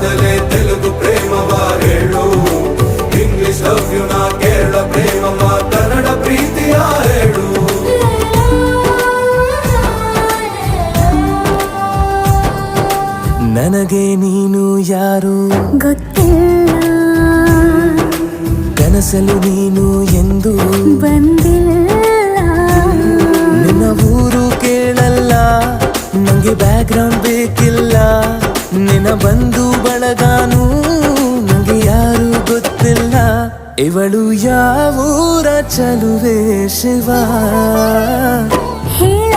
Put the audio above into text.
ಮೊದಲೇ ತೆಲುಗು ಪ್ರೇಮವ ಹೇಳು, English love you ನಾ ಕೇರಳ ಪ್ರೇಮವ ಕನ್ನಡ ಪ್ರೀತಿಯ ಹೇಳು. ನನಗೆ ನೀನು ಯಾರು ಗೊತ್ತಿಲ್ಲ, ಕನಸಲು ನೀನು ಎಂದು ಬಂದಿಲ್ಲ. ನಿನ್ನ ಊರು ಕೇಳಲ್ಲ, ನಂಗೆ ಬ್ಯಾಕ್ ಗ್ರೌಂಡ್ ಬೇಕಿಲ್ಲ. ನಿನ್ನ ಬಂಧು ಬಳಗಾನು ನಂಗೆ ಯಾರು ಗೊತ್ತಿಲ್ಲ. ಇವಳು ಯಾವೂರ ಚಲುವೆ ಶಿವ ಹೇಳ